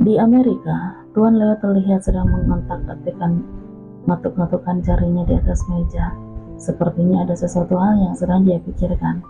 Di Amerika, Tuan Leo terlihat sedang mengetuk-ngetukkan jarinya di atas meja. Sepertinya ada sesuatu hal yang sedang dia pikirkan.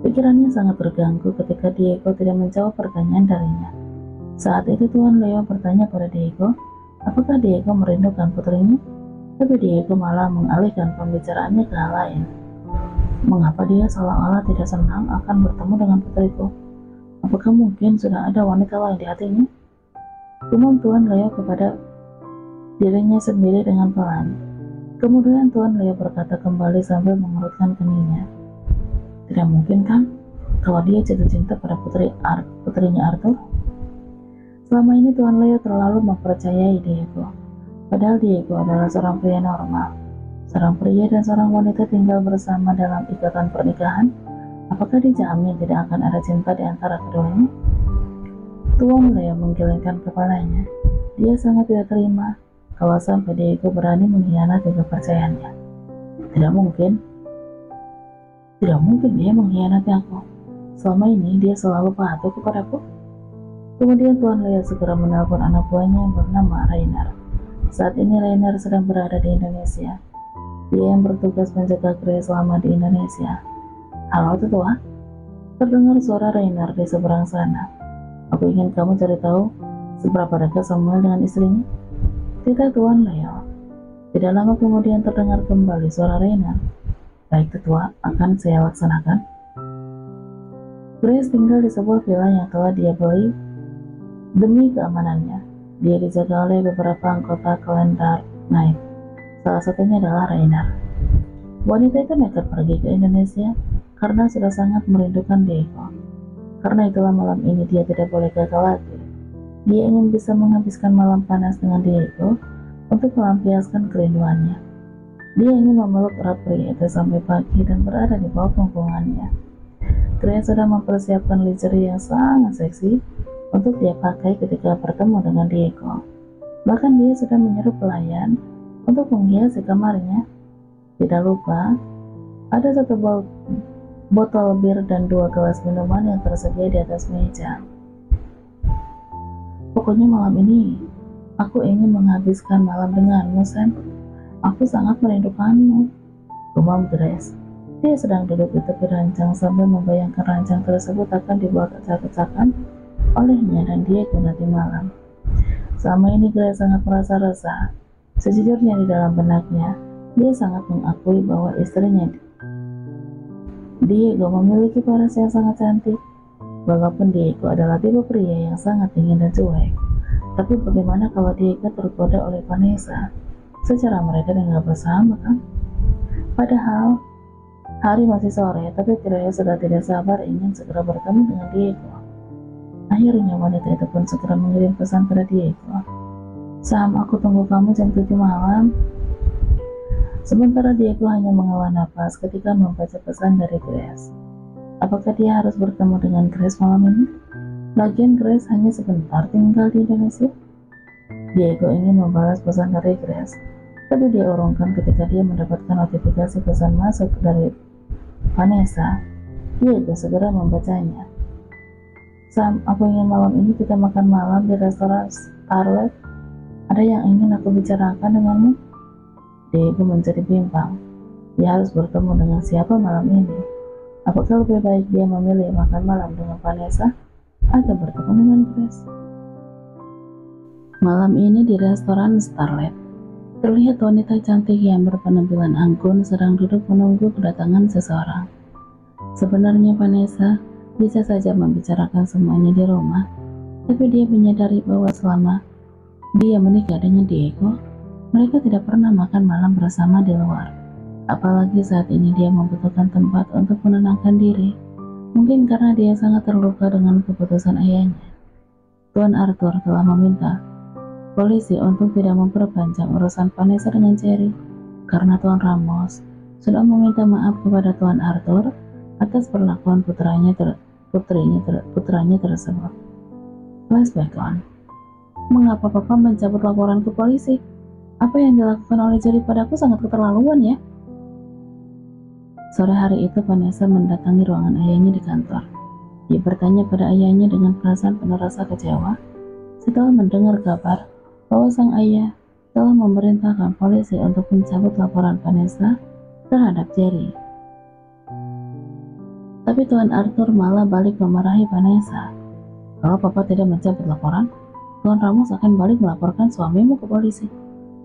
Pikirannya sangat terganggu ketika Diego tidak menjawab pertanyaan darinya. Saat itu Tuan Leo bertanya pada Diego, apakah Diego merindukan putrinya? Tapi Diego malah mengalihkan pembicaraannya ke hal lain. Mengapa dia seolah-olah tidak senang akan bertemu dengan putriku? Apakah mungkin sudah ada wanita lain di hatinya? Gumam Tuan Leo kepada dirinya sendiri dengan pelan. Kemudian Tuan Leo berkata kembali sambil mengerutkan keningnya. Tidak mungkin kan, kalau dia jatuh cinta pada putrinya Arthur? Selama ini Tuan Leo terlalu mempercayai Diego. Padahal Diego adalah seorang pria normal. Seorang pria dan seorang wanita tinggal bersama dalam ikatan pernikahan. Apakah dijamin tidak akan ada cinta di antara keduanya? Tuan Leo menggelengkan kepalanya. Dia sangat tidak terima kalau sampai Diego berani mengkhianati kepercayaannya. Tidak mungkin dia mengkhianati aku. Selama ini dia selalu patuh kepadaku. Kemudian Tuan Leo segera menelpon anak buahnya yang bernama Rainer. Saat ini Rainer sedang berada di Indonesia. Dia yang bertugas menjaga Grace selama di Indonesia. Halo tetua, terdengar suara Rainer di seberang sana. Aku ingin kamu cari tahu seberapa dekat Samuel dengan istrinya. Tidak, Tuan Leo. Tidak lama kemudian terdengar kembali suara Rainer. Baik tetua, akan saya laksanakan. Grace tinggal di sebuah villa yang telah dia beli demi keamanannya. Dia dijaga oleh beberapa anggota Clan Dark Knight. Salah satunya adalah Rainer. Wanita itu nekat pergi ke Indonesia karena sudah sangat merindukan Diego. Karena itulah malam ini dia tidak boleh gagal lagi. Dia ingin bisa menghabiskan malam panas dengan Diego untuk melampiaskan kerinduannya. Dia ingin memeluk erat pria itu sampai pagi dan berada di bawah punggungannya. Grace sudah mempersiapkan lingerie yang sangat seksi untuk dia pakai ketika bertemu dengan Diego. Bahkan dia sudah menyuruh pelayan untuk menghiasi kamarnya. Tidak lupa, ada satu botol bir dan 2 gelas minuman yang tersedia di atas meja. Pokoknya malam ini, aku ingin menghabiskan malam denganmu, Sam. Aku sangat merindukanmu, gumam Grace. Dia sedang duduk di tepi ranjang sambil membayangkan ranjang tersebut akan dibawa kecak-kecakan olehnya dan Diego nanti malam. Selama ini Grace sangat merasa resah. Sejujurnya di dalam benaknya, dia sangat mengakui bahwa istrinya Diego memiliki paras yang sangat cantik. Walaupun Diego adalah tipe pria yang sangat dingin dan cuek, tapi bagaimana kalau Diego tergoda oleh Vanessa? Secara mereka tinggal bersama kan? Padahal hari masih sore, tapi Grace sudah tidak sabar ingin segera bertemu dengan Diego. Akhirnya wanita itu pun segera mengirim pesan pada Diego. Sam, aku tunggu kamu jam 7 malam. Sementara Diego hanya menghela napas ketika membaca pesan dari Grace. Apakah dia harus bertemu dengan Grace malam ini? Lagian Grace hanya sebentar tinggal di Indonesia. Diego ingin membalas pesan dari Grace, tapi dia urungkan ketika dia mendapatkan notifikasi pesan masuk dari Vanessa. Diego segera membacanya. Sam, aku ingin malam ini kita makan malam di restoran Starlight. Ada yang ingin aku bicarakan denganmu? Diego menjadi bimbang. Dia harus bertemu dengan siapa malam ini? Apakah lebih baik dia memilih makan malam dengan Vanessa atau bertemu dengan Grace? Malam ini di restoran Starlight, terlihat wanita cantik yang berpenampilan anggun sedang duduk menunggu kedatangan seseorang. Sebenarnya Vanessa bisa saja membicarakan semuanya di rumah, tapi dia menyadari bahwa selama dia menikah dengan Diego, mereka tidak pernah makan malam bersama di luar. Apalagi saat ini dia membutuhkan tempat untuk menenangkan diri. Mungkin karena dia sangat terluka dengan keputusan ayahnya. Tuan Arthur telah meminta polisi untuk tidak memperpanjang urusan Vanessa dengan Cherry, karena Tuan Ramos sudah meminta maaf kepada Tuan Arthur atas perlakuan putranya tersebut. Flashback on. Mengapa Papa mencabut laporan ke polisi? Apa yang dilakukan oleh Jerry padaku sangat keterlaluan ya. Sore hari itu Vanessa mendatangi ruangan ayahnya di kantor. Dia bertanya pada ayahnya dengan perasaan penuh rasa kecewa. setelah mendengar kabar bahwa sang ayah telah memerintahkan polisi untuk mencabut laporan Vanessa terhadap Jerry. Tapi Tuan Arthur malah balik memarahi Vanessa. Kalau papa tidak mencabut laporan, Tuan Ramos akan balik melaporkan suamimu ke polisi.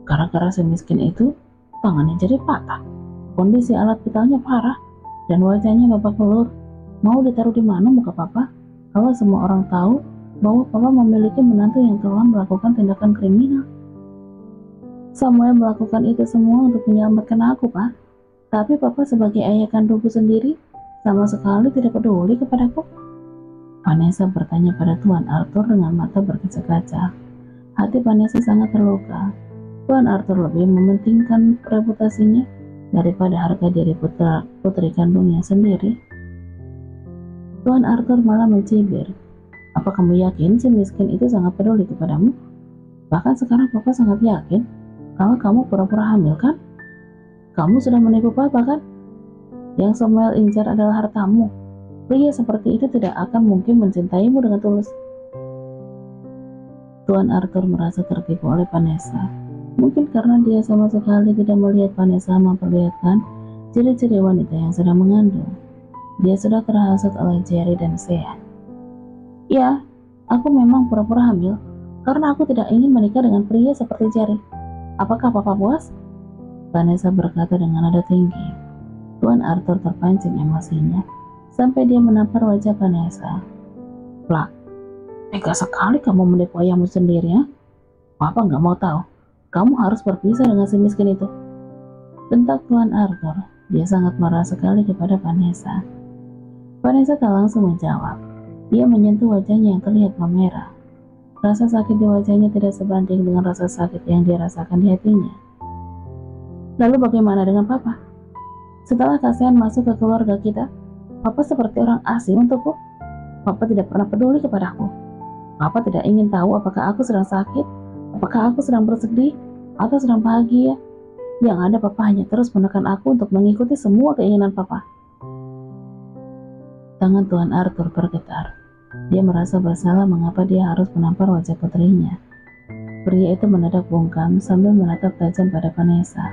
Gara-gara si miskin itu, tangannya jadi patah. Kondisi alat vitalnya parah, dan wajahnya babak belur. Mau ditaruh di mana muka papa? Kalau semua orang tahu bahwa papa memiliki menantu yang telah melakukan tindakan kriminal. Samuel melakukan itu semua untuk menyelamatkan aku, Pak. Tapi papa sebagai ayah kandungku sendiri sama sekali tidak peduli kepadaku. Vanessa bertanya pada Tuan Arthur dengan mata berkaca-kaca. Hati Vanessa sangat terluka. Tuan Arthur lebih mementingkan reputasinya daripada harga diri putri kandungnya sendiri. Tuan Arthur malah mencibir. Apa kamu yakin si miskin itu sangat peduli kepadamu? Bahkan sekarang papa sangat yakin kalau kamu pura-pura hamil, kan? Kamu sudah menipu papa, kan? Yang Samuel incar adalah hartamu. Pria seperti itu tidak akan mungkin mencintaimu dengan tulus. Tuan Arthur merasa tertipu oleh Vanessa. Mungkin karena dia sama sekali tidak melihat Vanessa memperlihatkan ciri-ciri wanita yang sedang mengandung. Dia sudah terhasut oleh Jerry dan Sean. Ya, aku memang pura-pura hamil karena aku tidak ingin menikah dengan pria seperti Jerry. Apakah papa puas? Vanessa berkata dengan nada tinggi. Tuan Arthur terpancing emosinya sampai dia menampar wajah Vanessa. Plak, tega sekali kamu menipu ayahmu sendiri, ya? Papa nggak mau tahu. Kamu harus berpisah dengan si miskin itu. Bentak Tuan Arthur. Dia sangat marah sekali kepada Vanessa. Vanessa tak langsung menjawab. Dia menyentuh wajahnya yang terlihat memerah. Rasa sakit di wajahnya tidak sebanding dengan rasa sakit yang dia rasakan di hatinya. Lalu bagaimana dengan papa? Setelah kasihan masuk ke keluarga kita, papa seperti orang asing untukku. Papa tidak pernah peduli kepadaku. Papa tidak ingin tahu apakah aku sedang sakit, apakah aku sedang bersedih, atau sedang bahagia. Yang ada papa hanya terus menekan aku untuk mengikuti semua keinginan papa. Tangan Tuan Arthur bergetar. Dia merasa bersalah mengapa dia harus menampar wajah putrinya. Pria itu mendadak bungkam sambil menatap tajam pada Vanessa.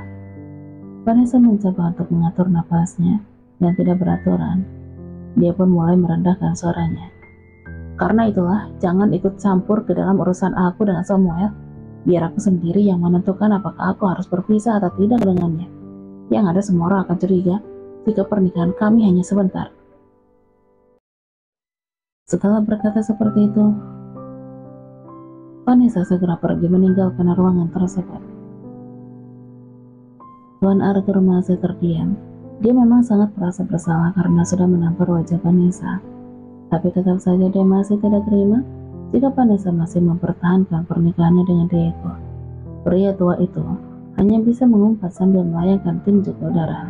Vanessa mencoba untuk mengatur nafasnya dan tidak beraturan. Dia pun mulai merendahkan suaranya. Karena itulah, jangan ikut campur ke dalam urusan aku dengan Samuel. Biar aku sendiri yang menentukan apakah aku harus berpisah atau tidak dengannya. Yang ada semua orang akan curiga jika pernikahan kami hanya sebentar. Setelah berkata seperti itu, Vanessa segera pergi meninggalkan ruangan tersebut. Tuan Arthur masih terdiam. Dia memang sangat merasa bersalah karena sudah menampar wajah Vanessa. Tapi tetap saja dia masih tidak terima jika Vanessa masih mempertahankan pernikahannya dengan Diego. Pria tua itu hanya bisa mengumpat sambil melayangkan tinju ke udara.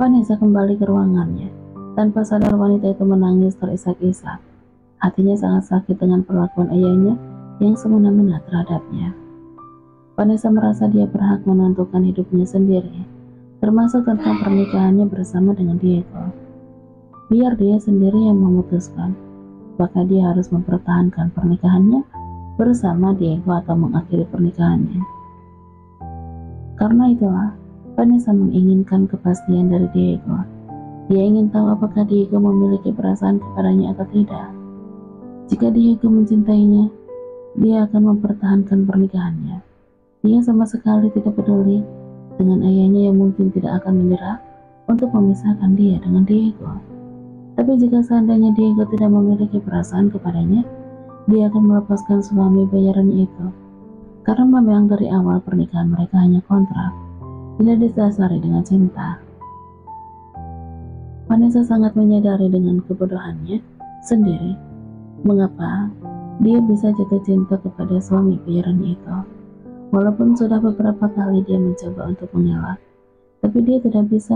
Vanessa kembali ke ruangannya. Tanpa sadar wanita itu menangis terisak-isak. Hatinya sangat sakit dengan perlakuan ayahnya yang semena-mena terhadapnya. Vanessa merasa dia berhak menentukan hidupnya sendiri, termasuk tentang pernikahannya bersama dengan Diego. Biar dia sendiri yang memutuskan, apakah dia harus mempertahankan pernikahannya bersama Diego atau mengakhiri pernikahannya. Karena itulah, Vanessa menginginkan kepastian dari Diego. Dia ingin tahu apakah Diego memiliki perasaan kepadanya atau tidak. Jika Diego mencintainya, dia akan mempertahankan pernikahannya. Dia sama sekali tidak peduli dengan ayahnya yang mungkin tidak akan menyerah untuk memisahkan dia dengan Diego. Tapi jika seandainya Diego tidak memiliki perasaan kepadanya, dia akan melepaskan suami bayarannya itu. Karena memang dari awal pernikahan mereka hanya kontrak, tidak didasari dengan cinta. Vanessa sangat menyadari dengan kebodohannya sendiri mengapa dia bisa jatuh cinta kepada suami bayarannya itu. Walaupun sudah beberapa kali dia mencoba untuk mengelak, tapi dia tidak bisa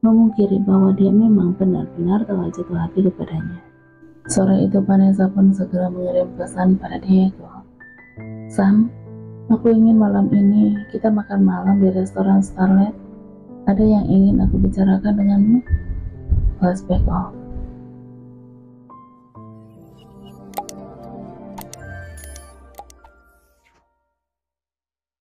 memungkiri bahwa dia memang benar-benar telah jatuh hati kepadanya. Sore itu Vanessa pun segera mengirim pesan pada Diego. Sam, aku ingin malam ini kita makan malam di restoran Starlight. Ada yang ingin aku bicarakan denganmu. Flashback off.